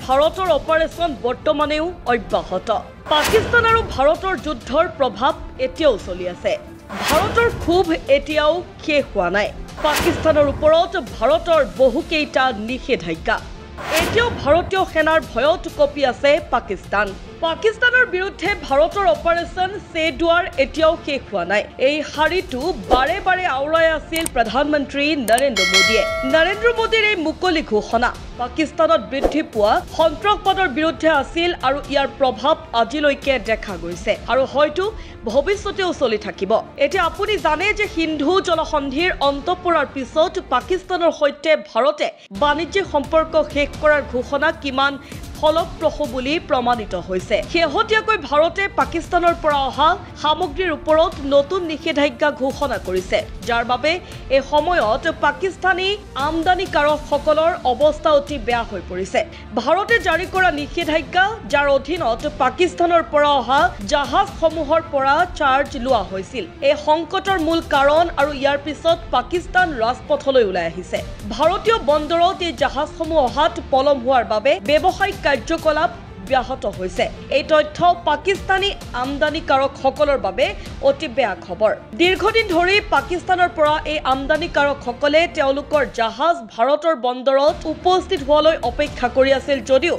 ভাৰতৰ অপাৰেশ্যন বৰ্তমানেও অব্যাহত। পাকিস্তান আৰু ভাৰতৰ যুদ্ধৰ প্ৰভাৱ এতিয়াও চলি আছে। ভাৰতৰ ক্ষোভ এতিয়াও শেষ হোৱা নাই। পাকিস্তানৰ ওপৰত ভাৰতৰ বহুকেইটা নিষেধাজ্ঞা। এতিয়াও ভাৰতীয় সেনাৰ ভয়ত কঁপি আছে পাকিস্তান। পাকিস্তানৰ বিৰুদ্ধে ভাৰতৰ অপাৰেশ্যন চেডৱাৰ এতিয়াও শেষ হোৱা নাই। এই শাৰীটো বাৰে বাৰে আওৰাই আছিল প্ৰধানমন্ত্ৰী নৰেন্দ্ৰ মোদীয়ে। নৰেন্দ্ৰ মোদীৰ এই মুকলি ঘোষণা পাকিস্তানত বৃদ্ধি পোৱা সন্ত্ৰাসবাদৰ বিৰুদ্ধে আছিল আৰু ইয়াৰ প্ৰভাৱ আজিলৈকে দেখা গৈছে আৰু হয়তো ভৱিষ্যতেও চলি থাকিব। এতিয়া আপুনি জানে যে সিন্ধু জলসন্ধিৰ অন্ত পৰাৰ পিছত পাকিস্তানৰ সৈতে ভাৰতে বাণিজ্যিক সম্পৰ্ক শেষ কৰাৰ ঘোষণা কিমান ফলপ্ৰসূ বুলি প্ৰমাণিত হৈছে। শেহতীয়াকৈ ভাৰতে পাকিস্তানৰ পৰা অহা সামগ্ৰীৰ ওপৰত নতুন নিষেধাজ্ঞা ঘোষণা কৰিছে, যাৰ বাবে এই সময়ত পাকিস্তানী আমদানিকাৰকসকলৰ অৱস্থা অতি বেয়া হৈ পৰিছে। ভাৰতে জাৰি কৰা নিষেধাজ্ঞা, যাৰ অধীনত পাকিস্তানৰ পৰা অহা জাহাজসমূহৰ পৰা চাৰ্জ লোৱা হৈছিল, এই সংকটৰ মূল কাৰণ আৰু ইয়াৰ পিছত পাকিস্তান ৰাজপথলৈ ওলাই আহিছে। ভাৰতীয় বন্দৰত এই জাহাজসমূহ অহাত পলম হোৱাৰ বাবে ব্যৱসায়িক কাৰ্যকলাপ ব্যাহত হৈছে। এই তথ্য পাকিস্তানী আমদানিকাৰকসকলৰ বাবে অতি বেয়া খবৰ। দীৰ্ঘদিন ধৰি পাকিস্তানৰ পৰা এই আমদানিকাৰকসকলে তেওঁলোকৰ জাহাজ ভাৰতৰ বন্দৰত উপস্থিত হোৱালৈ অপেক্ষা কৰি আছিল যদিও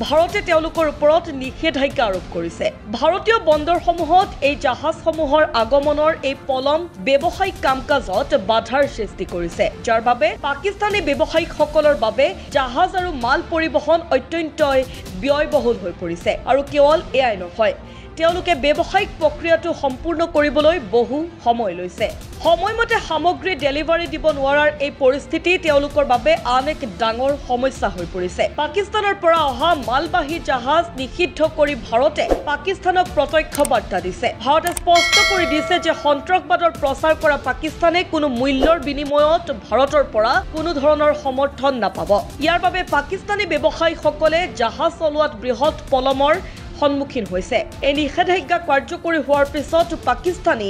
ভাৰতে তেওঁলোকৰ ওপৰত নিষেধাজ্ঞা আৰোপ কৰিছে। ভাৰতীয় বন্দৰসমূহত এই জাহাজসমূহৰ আগমনৰ এই পলম ব্যৱসায়িক কাম কাজত বাধাৰ সৃষ্টি কৰিছে, যাৰ বাবে পাকিস্তানী ব্যৱসায়িকসকলৰ বাবে জাহাজ আৰু মাল পৰিবহণ অত্যন্তই ব্যয়বহুল হৈ পৰিছে। আৰু কেৱল এয়াই নহয়, তেওঁলোকে ব্যৱসায়িক প্ৰক্ৰিয়াটো সম্পূৰ্ণ কৰিবলৈ বহু সময় লৈছে। সময়মতে সামগ্ৰী ডেলিভাৰী দিব নোৱাৰাৰ এই পৰিস্থিতি তেওঁলোকৰ বাবে আন এক ডাঙৰ সমস্যা হৈ পৰিছে। পাকিস্তানৰ পৰা অহা মালবাহী জাহাজ নিষিদ্ধ কৰি ভাৰতে পাকিস্তানক প্ৰত্যক্ষ বাৰ্তা দিছে। ভাৰতে স্পষ্ট কৰি দিছে যে সন্ত্ৰাসবাদৰ প্ৰচাৰ কৰা পাকিস্তানে কোনো মূল্যৰ বিনিময়ত ভাৰতৰ পৰা কোনো ধৰণৰ সমৰ্থন নাপাব। ইয়াৰ বাবে পাকিস্তানী ব্যৱসায়ীসকলে জাহাজ চলোৱাত বৃহৎ পলমৰ সন্মুখীন হৈছে। এই নিষেধাজ্ঞা কাৰ্যকৰী হোৱাৰ পিছত পাকিস্তানী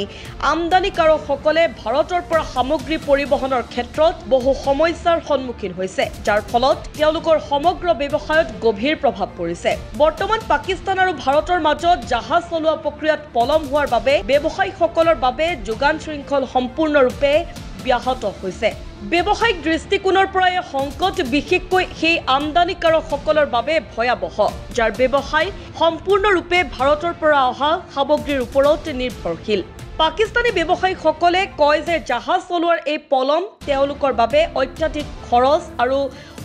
আমদানিকাৰকসকলে ভাৰতৰ পৰা সামগ্ৰী পৰিবহণৰ ক্ষেত্ৰত বহু সমস্যাৰ সন্মুখীন হৈছে, যাৰ ফলত তেওঁলোকৰ সমগ্ৰ ব্যৱসায়ত গভীৰ প্ৰভাৱ পৰিছে। বৰ্তমান পাকিস্তান আৰু ভাৰতৰ মাজত জাহাজ চলোৱা প্ৰক্ৰিয়াত পলম হোৱাৰ বাবে ব্যৱসায়ীসকলৰ বাবে যোগান শৃংখল সম্পূৰ্ণৰূপে ব্যাহত হৈছে। ব্যৱসায়িক দৃষ্টিকোণৰ পৰা এই সংকট বিশেষকৈ সেই আমদানিকাৰকসকলৰ বাবে ভয়াৱহ, যাৰ ব্যৱসায় সম্পূৰ্ণৰূপে ভাৰতৰ পৰা অহা সামগ্ৰীৰ ওপৰত নিৰ্ভৰশীল। পাকিস্তানী ব্যৱসায়ীসকলে কয় যে জাহাজ চলোৱাৰ এই পলম তেওঁলোকৰ বাবে অত্যাধিক খৰচ আৰু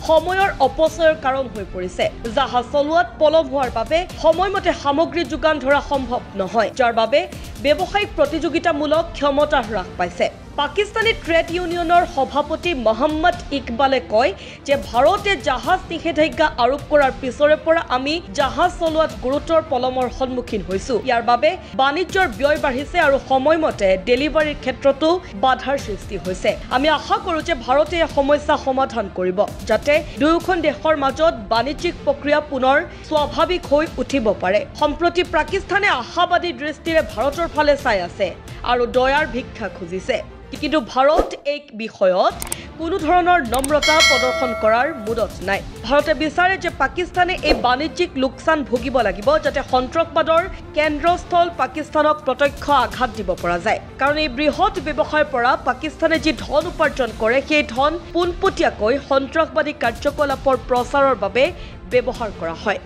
সময়ৰ অপচয়ৰ কাৰণ হৈ পৰিছে। জাহাজ চলোৱাত পলম হোৱাৰ বাবে সময়মতে সামগ্ৰী যোগান ধৰা সম্ভৱ নহয়, যাৰ বাবে ব্যৱসায়িক প্ৰতিযোগিতামূলক ক্ষমতা হ্ৰাস পাইছে। পাকিস্তানী ট্ৰেড ইউনিয়নৰ সভাপতি মহম্মদ ইকবালে কয় যে ভাৰতে জাহাজ নিষেধাজ্ঞা আৰোপ কৰাৰ পিছৰে পৰা আমি জাহাজ চলোৱাত গুৰুতৰ পলমৰ সন্মুখীন হৈছো। ইয়াৰ বাবে বাণিজ্যৰ ব্যয় বাঢ়িছে আৰু সময়মতে ডেলিভাৰীৰ ক্ষেত্ৰতো বাধাৰ সৃষ্টি হৈছে। আমি আশা কৰোঁ যে ভাৰতে এই সমস্যা সমাধান কৰিব, যাতে দুয়োখন দেশৰ মাজত বাণিজ্যিক প্ৰক্ৰিয়া পুনৰ স্বাভাৱিক হৈ উঠিব পাৰে। সম্প্ৰতি পাকিস্তানে আশাবাদী দৃষ্টিৰে ভাৰতৰ ফালে চাই আছে আৰু দয়াৰ ভিক্ষা খুজিছে, কিন্তু ভাৰত এই বিষয়ত কোনো ধৰণৰ নম্ৰতা প্ৰদৰ্শন কৰাৰ মুডত নাই। ভাৰতে বিচাৰে যে পাকিস্তানে এই বাণিজ্যিক লোকচান ভুগিব লাগিব, যাতে সন্ত্ৰাসবাদৰ কেন্দ্ৰস্থল পাকিস্তানক প্ৰত্যক্ষ আঘাত দিব পৰা যায়। কাৰণ এই বৃহৎ ব্যৱসায়ৰ পৰা পাকিস্তানে যি ধন উপাৰ্জন কৰে, সেই ধন পোনপটীয়াকৈ সন্ত্ৰাসবাদী কাৰ্যকলাপৰ প্ৰচাৰৰ বাবে ব্যৱহাৰ কৰা হয়।